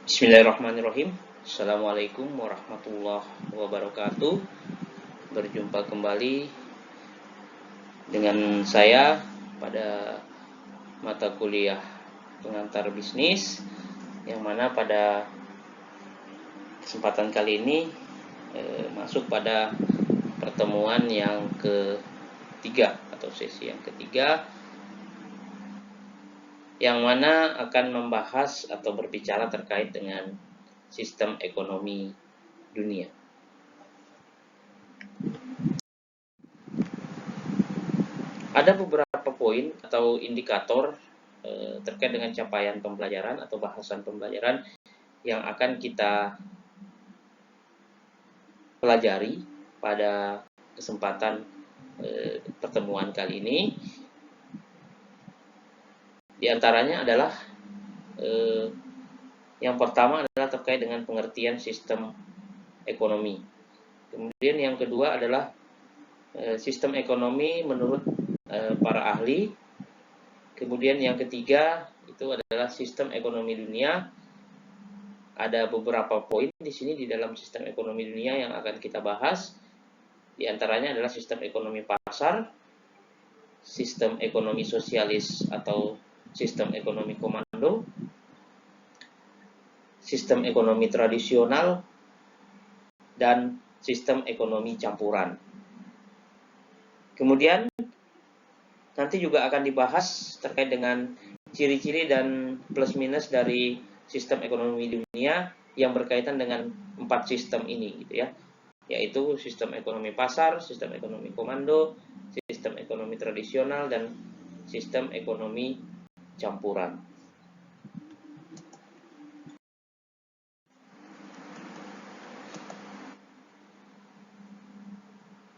Bismillahirrahmanirrahim. Assalamualaikum warahmatullahi wabarakatuh. Berjumpa kembali dengan saya pada mata kuliah pengantar bisnis, yang mana pada kesempatan kali ini masuk pada pertemuan yang ketiga atau sesi yang ketiga, yang mana akan membahas atau berbicara terkait dengan sistem ekonomi dunia. Ada beberapa poin atau indikator terkait dengan capaian pembelajaran atau bahasan pembelajaran yang akan kita pelajari pada kesempatan pertemuan kali ini. Di antaranya adalah yang pertama adalah terkait dengan pengertian sistem ekonomi. Kemudian yang kedua adalah sistem ekonomi menurut para ahli. Kemudian yang ketiga itu adalah sistem ekonomi dunia. Ada beberapa poin di sini di dalam sistem ekonomi dunia yang akan kita bahas. Di antaranya adalah sistem ekonomi pasar, sistem ekonomi sosialis atau sistem ekonomi komando, sistem ekonomi tradisional, dan sistem ekonomi campuran. Kemudian nanti juga akan dibahas terkait dengan ciri-ciri dan plus minus dari sistem ekonomi dunia yang berkaitan dengan 4 sistem ini gitu ya, yaitu sistem ekonomi pasar, sistem ekonomi komando, sistem ekonomi tradisional, dan sistem ekonomi campuran.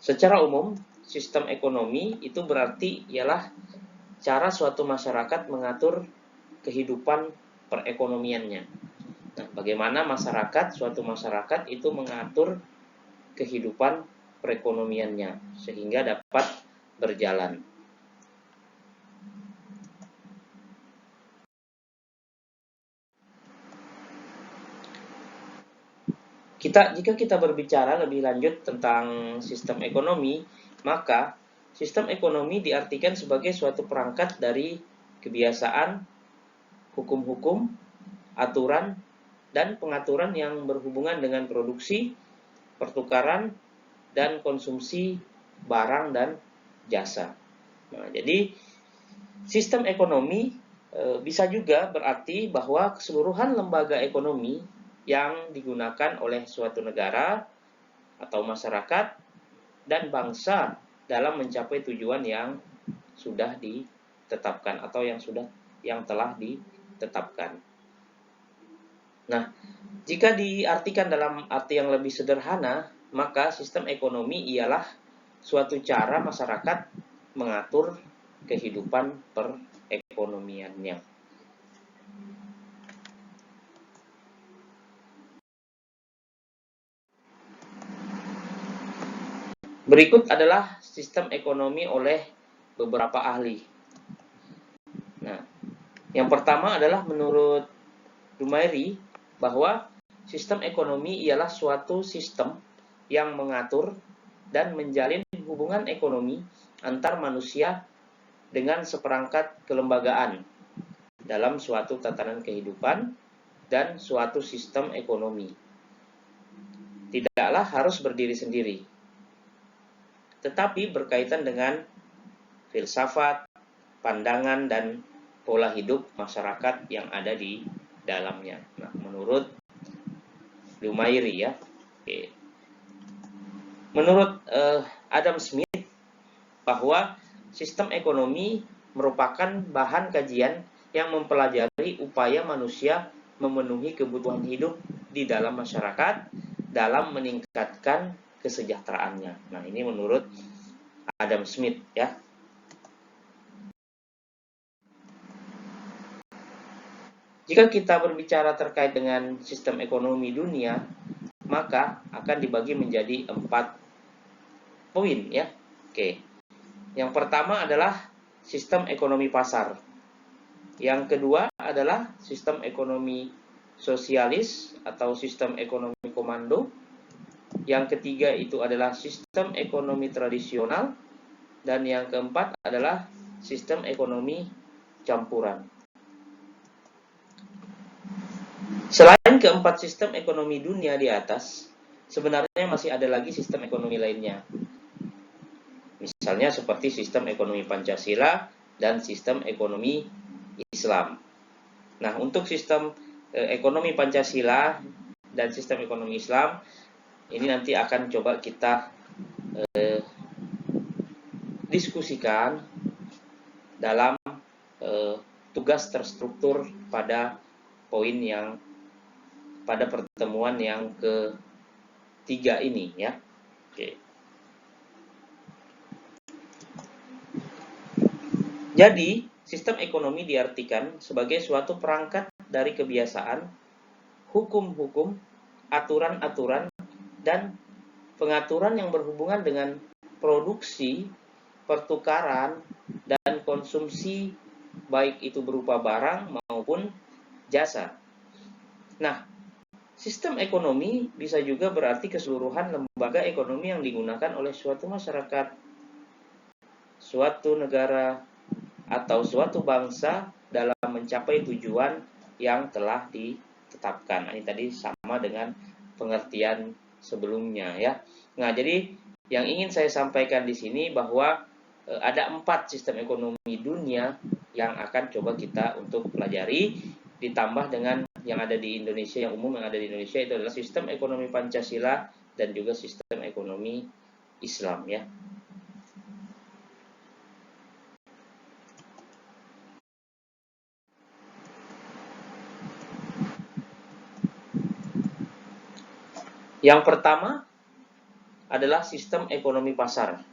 Secara umum, sistem ekonomi itu berarti ialah cara suatu masyarakat mengatur kehidupan perekonomiannya. Nah, bagaimana suatu masyarakat itu mengatur kehidupan perekonomiannya sehingga dapat berjalan. Jika kita berbicara lebih lanjut tentang sistem ekonomi, maka sistem ekonomi diartikan sebagai suatu perangkat dari kebiasaan, hukum-hukum, aturan, dan pengaturan yang berhubungan dengan produksi, pertukaran, dan konsumsi barang dan jasa. Nah, jadi sistem ekonomi bisa juga berarti bahwa keseluruhan lembaga ekonomi yang digunakan oleh suatu negara atau masyarakat dan bangsa dalam mencapai tujuan yang sudah ditetapkan atau yang telah ditetapkan. Nah, jika diartikan dalam arti yang lebih sederhana, maka sistem ekonomi ialah suatu cara masyarakat mengatur kehidupan perekonomiannya. Berikut adalah sistem ekonomi oleh beberapa ahli. Nah, yang pertama adalah menurut Dumairi bahwa sistem ekonomi ialah suatu sistem yang mengatur dan menjalin hubungan ekonomi antar manusia dengan seperangkat kelembagaan dalam suatu tatanan kehidupan dan suatu sistem ekonomi. Tidaklah harus berdiri sendiri, tetapi berkaitan dengan filsafat, pandangan, dan pola hidup masyarakat yang ada di dalamnya. Nah, menurut Dumairi ya. Oke. Menurut Adam Smith bahwa sistem ekonomi merupakan bahan kajian yang mempelajari upaya manusia memenuhi kebutuhan hidup di dalam masyarakat dalam meningkatkan kesejahteraannya. Nah, ini menurut Adam Smith ya. Jika kita berbicara terkait dengan sistem ekonomi dunia, maka akan dibagi menjadi 4 poin ya. Oke. Yang pertama adalah sistem ekonomi pasar. Yang kedua adalah sistem ekonomi sosialis atau sistem ekonomi komando. Yang ketiga itu adalah sistem ekonomi tradisional. Dan yang keempat adalah sistem ekonomi campuran. Selain keempat sistem ekonomi dunia di atas, sebenarnya masih ada lagi sistem ekonomi lainnya. Misalnya seperti sistem ekonomi Pancasila dan sistem ekonomi Islam. Nah, untuk sistem ekonomi Pancasila dan sistem ekonomi Islam, ini nanti akan coba kita diskusikan dalam tugas terstruktur pada pada pertemuan yang ketiga ini ya. Oke. Jadi, sistem ekonomi diartikan sebagai suatu perangkat dari kebiasaan, hukum-hukum, aturan-aturan, dan pengaturan yang berhubungan dengan produksi, pertukaran, dan konsumsi, baik itu berupa barang maupun jasa. Nah, sistem ekonomi bisa juga berarti keseluruhan lembaga ekonomi yang digunakan oleh suatu masyarakat, suatu negara, atau suatu bangsa dalam mencapai tujuan yang telah ditetapkan. Ini tadi sama dengan pengertian sebelumnya ya. Nah, jadi yang ingin saya sampaikan di sini bahwa ada 4 sistem ekonomi dunia yang akan coba kita untuk pelajari, ditambah dengan yang ada di Indonesia, yang umum yang ada di Indonesia itu adalah sistem ekonomi Pancasila dan juga sistem ekonomi Islam ya. Yang pertama adalah sistem ekonomi pasar,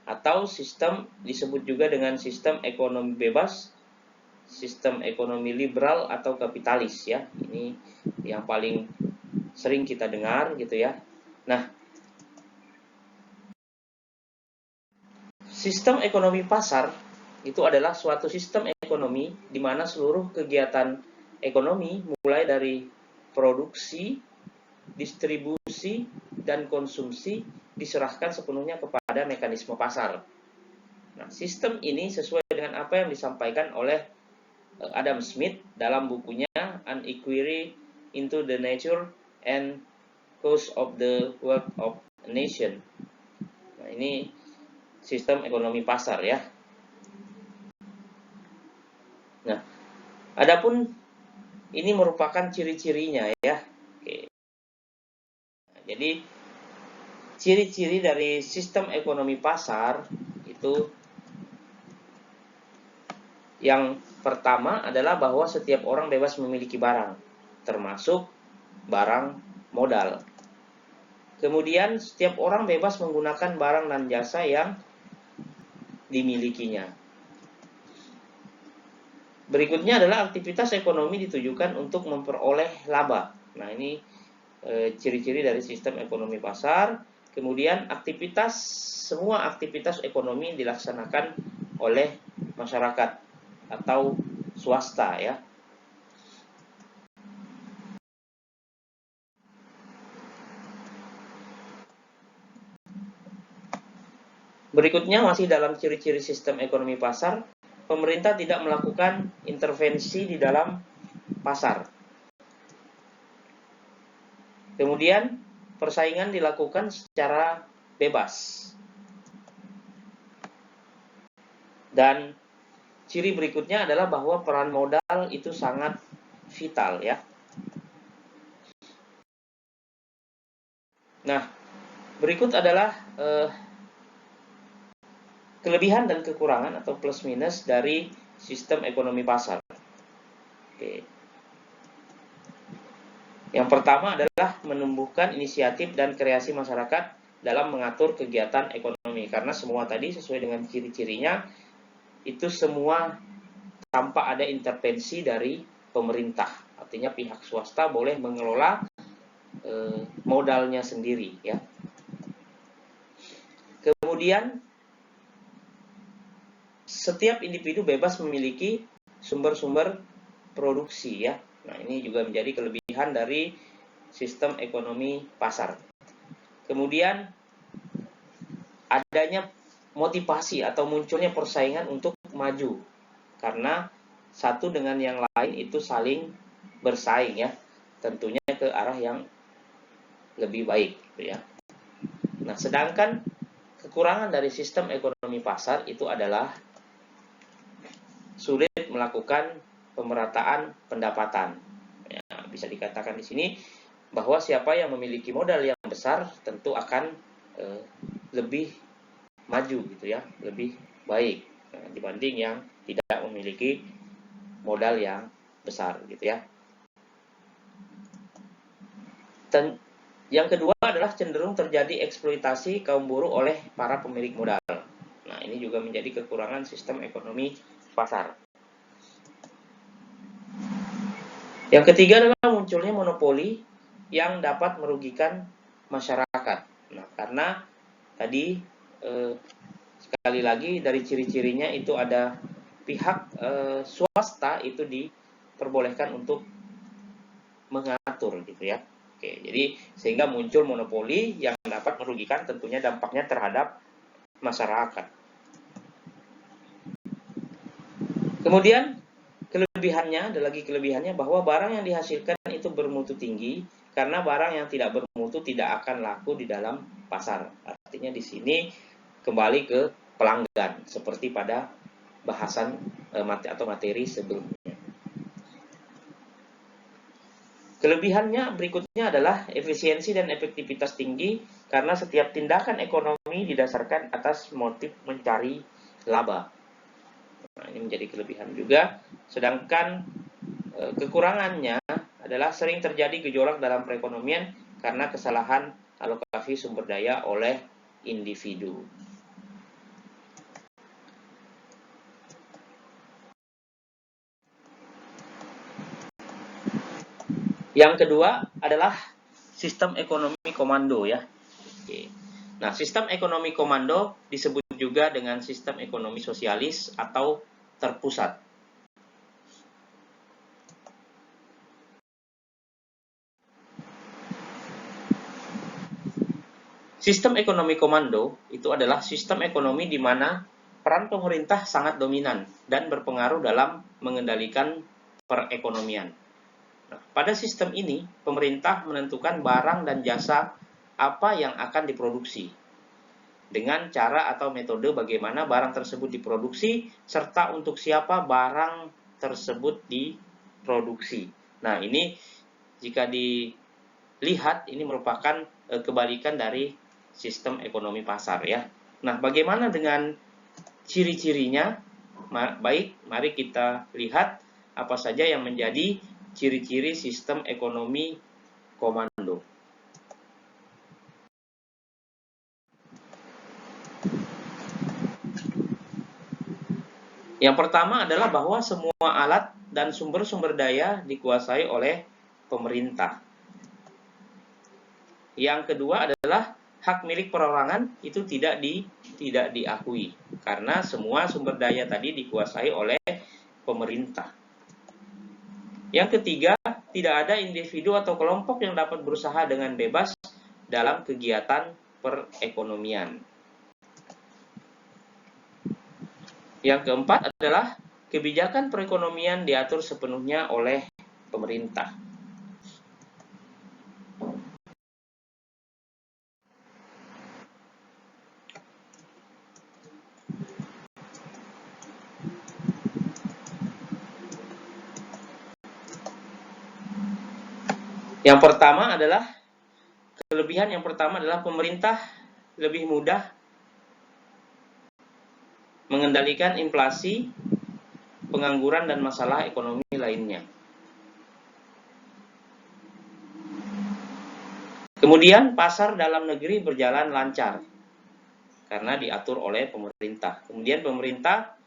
atau sistem disebut juga dengan sistem ekonomi bebas, sistem ekonomi liberal atau kapitalis ya. Ini yang paling sering kita dengar gitu ya. Nah, sistem ekonomi pasar itu adalah suatu sistem ekonomi di mana seluruh kegiatan ekonomi mulai dari produksi, distribusi, dan konsumsi diserahkan sepenuhnya kepada mekanisme pasar. Nah, sistem ini sesuai dengan apa yang disampaikan oleh Adam Smith dalam bukunya An Inquiry into the Nature and Cause of the Wealth of a Nation. Nah, ini sistem ekonomi pasar ya. Nah, adapun ini merupakan ciri-cirinya ya. Oke. Jadi ciri-ciri dari sistem ekonomi pasar itu yang pertama adalah bahwa setiap orang bebas memiliki barang, termasuk barang modal. Kemudian setiap orang bebas menggunakan barang dan jasa yang dimilikinya. Berikutnya adalah aktivitas ekonomi ditujukan untuk memperoleh laba. Nah, ini ciri-ciri dari sistem ekonomi pasar. Kemudian semua aktivitas ekonomi dilaksanakan oleh masyarakat atau swasta ya. Berikutnya masih dalam ciri-ciri sistem ekonomi pasar, pemerintah tidak melakukan intervensi di dalam pasar. Kemudian persaingan dilakukan secara bebas. Dan ciri berikutnya adalah bahwa peran modal itu sangat vital ya. Nah, berikut adalah kelebihan dan kekurangan atau plus minus dari sistem ekonomi pasar. Oke. Yang pertama adalah menumbuhkan inisiatif dan kreasi masyarakat dalam mengatur kegiatan ekonomi. Karena semua tadi sesuai dengan ciri-cirinya, itu semua tanpa ada intervensi dari pemerintah. Artinya pihak swasta boleh mengelola modalnya sendiri ya. Kemudian setiap individu bebas memiliki sumber-sumber produksi ya. Nah, ini juga menjadi kelebihan dari sistem ekonomi pasar. Kemudian adanya motivasi atau munculnya persaingan untuk maju, karena satu dengan yang lain itu saling bersaing ya, tentunya ke arah yang lebih baik gitu ya. Nah, sedangkan kekurangan dari sistem ekonomi pasar itu adalah sulit melakukan pemerataan pendapatan. Ya, bisa dikatakan di sini bahwa siapa yang memiliki modal yang besar tentu akan lebih maju gitu ya, lebih baik dibanding yang tidak memiliki modal yang besar gitu ya. Dan yang kedua adalah cenderung terjadi eksploitasi kaum buruh oleh para pemilik modal. Nah, ini juga menjadi kekurangan sistem ekonomi pasar. Yang ketiga adalah munculnya monopoli yang dapat merugikan masyarakat. Nah, karena tadi sekali lagi dari ciri-cirinya itu ada pihak swasta itu diperbolehkan untuk mengatur gitu ya. Oke, jadi sehingga muncul monopoli yang dapat merugikan tentunya dampaknya terhadap masyarakat. Kemudian kelebihannya, ada lagi kelebihannya bahwa barang yang dihasilkan itu bermutu tinggi, karena barang yang tidak bermutu tidak akan laku di dalam pasar. Artinya di sini kembali ke pelanggan seperti pada bahasan atau materi sebelumnya. Kelebihannya berikutnya adalah efisiensi dan efektivitas tinggi karena setiap tindakan ekonomi didasarkan atas motif mencari laba. Nah, ini menjadi kelebihan juga. Sedangkan kekurangannya adalah sering terjadi gejolak dalam perekonomian karena kesalahan alokasi sumber daya oleh individu. Yang kedua adalah sistem ekonomi komando ya. Oke. Nah, sistem ekonomi komando disebut juga dengan sistem ekonomi sosialis atau terpusat. Sistem ekonomi komando itu adalah sistem ekonomi di mana peran pemerintah sangat dominan dan berpengaruh dalam mengendalikan perekonomian. Nah, pada sistem ini, pemerintah menentukan barang dan jasa apa yang akan diproduksi, dengan cara atau metode bagaimana barang tersebut diproduksi, serta untuk siapa barang tersebut diproduksi. Nah, ini jika dilihat, ini merupakan kebalikan dari sistem ekonomi pasar ya. Nah, bagaimana dengan ciri-cirinya? Baik, mari kita lihat apa saja yang menjadi ciri-ciri sistem ekonomi komando. Yang pertama adalah bahwa semua alat dan sumber-sumber daya dikuasai oleh pemerintah. Yang kedua adalah hak milik perorangan itu tidak diakui karena semua sumber daya tadi dikuasai oleh pemerintah. Yang ketiga, tidak ada individu atau kelompok yang dapat berusaha dengan bebas dalam kegiatan perekonomian. Yang keempat adalah kebijakan perekonomian diatur sepenuhnya oleh pemerintah. Yang pertama adalah kelebihan yang pertama adalah pemerintah lebih mudah mengendalikan inflasi, pengangguran, dan masalah ekonomi lainnya. Kemudian pasar dalam negeri berjalan lancar karena diatur oleh pemerintah. Kemudian pemerintah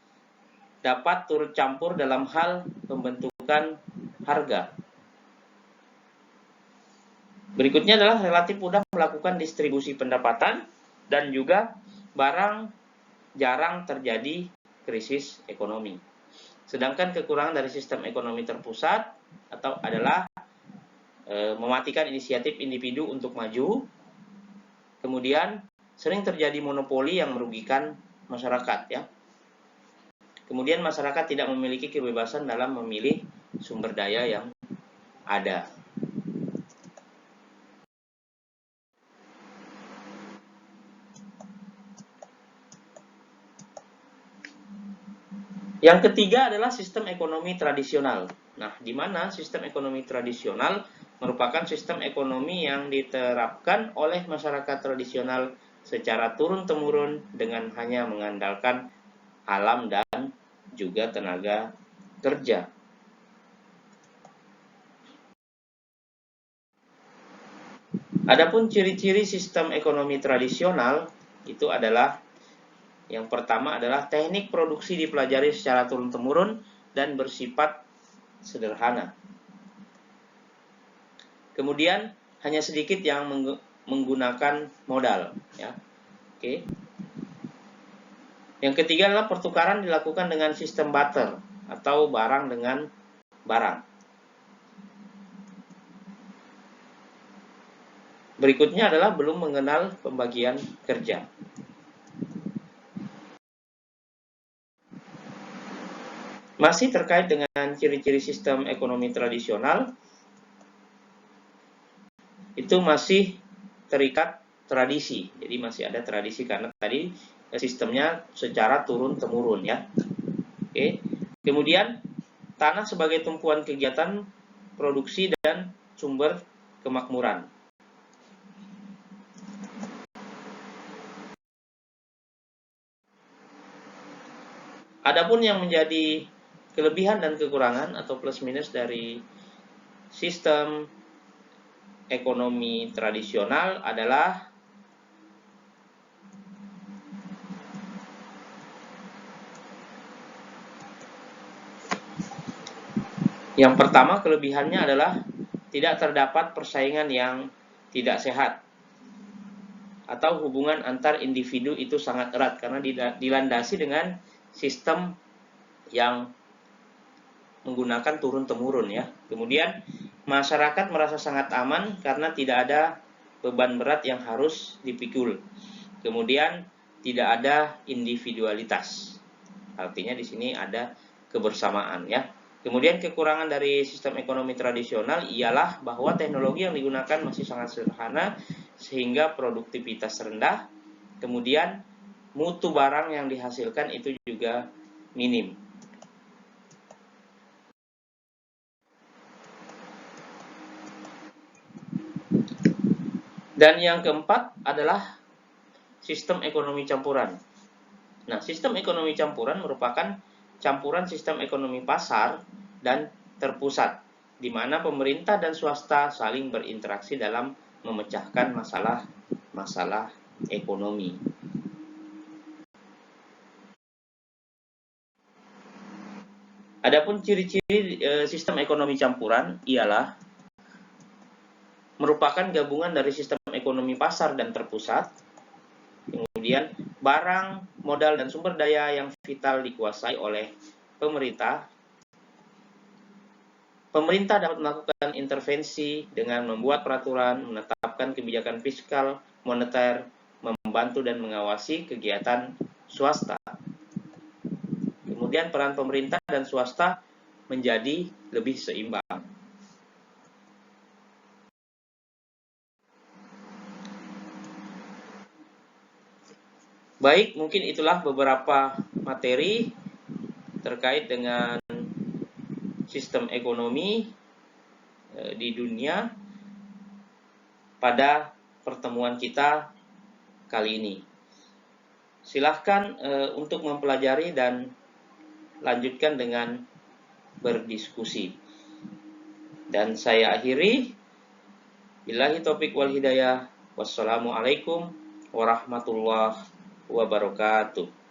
dapat turut campur dalam hal pembentukan harga. Berikutnya adalah relatif mudah melakukan distribusi pendapatan dan juga barang jarang terjadi krisis ekonomi. Sedangkan kekurangan dari sistem ekonomi terpusat adalah mematikan inisiatif individu untuk maju. Kemudian sering terjadi monopoli yang merugikan masyarakat, ya. Kemudian masyarakat tidak memiliki kebebasan dalam memilih sumber daya yang ada. Yang ketiga adalah sistem ekonomi tradisional. Nah, di mana sistem ekonomi tradisional merupakan sistem ekonomi yang diterapkan oleh masyarakat tradisional secara turun-temurun dengan hanya mengandalkan alam dan juga tenaga kerja. Adapun ciri-ciri sistem ekonomi tradisional itu adalah yang pertama adalah teknik produksi dipelajari secara turun-temurun dan bersifat sederhana. Kemudian hanya sedikit yang menggunakan modal, ya. Oke. Yang ketiga adalah pertukaran dilakukan dengan sistem barter atau barang dengan barang. Berikutnya adalah belum mengenal pembagian kerja. Masih terkait dengan ciri-ciri sistem ekonomi tradisional, itu masih terikat tradisi. Jadi masih ada tradisi karena tadi sistemnya secara turun-temurun, ya. Oke. Kemudian tanah sebagai tumpuan kegiatan produksi dan sumber kemakmuran. Adapun yang menjadi kelebihan dan kekurangan atau plus minus dari sistem ekonomi tradisional adalah yang pertama, kelebihannya adalah tidak terdapat persaingan yang tidak sehat atau hubungan antar individu itu sangat erat karena dilandasi dengan sistem yang menggunakan turun-temurun, ya. Kemudian masyarakat merasa sangat aman karena tidak ada beban berat yang harus dipikul. Kemudian tidak ada individualitas. Artinya di sini ada kebersamaan, ya. Kemudian kekurangan dari sistem ekonomi tradisional ialah bahwa teknologi yang digunakan masih sangat sederhana sehingga produktivitas rendah. Kemudian mutu barang yang dihasilkan itu juga minim. Dan yang keempat adalah sistem ekonomi campuran. Nah, sistem ekonomi campuran merupakan campuran sistem ekonomi pasar dan terpusat, di mana pemerintah dan swasta saling berinteraksi dalam memecahkan masalah ekonomi. Adapun ciri-ciri sistem ekonomi campuran ialah merupakan gabungan dari sistem ekonomi pasar dan terpusat. Kemudian barang, modal, dan sumber daya yang vital dikuasai oleh pemerintah. Pemerintah dapat melakukan intervensi dengan membuat peraturan, menetapkan kebijakan fiskal, moneter, membantu dan mengawasi kegiatan swasta. Kemudian peran pemerintah dan swasta menjadi lebih seimbang. Baik, mungkin itulah beberapa materi terkait dengan sistem ekonomi di dunia pada pertemuan kita kali ini. Silahkan untuk mempelajari dan lanjutkan dengan berdiskusi. Dan saya akhiri. Billahi taufiq wal hidayah. Wassalamualaikum warahmatullahi wabarakatuh.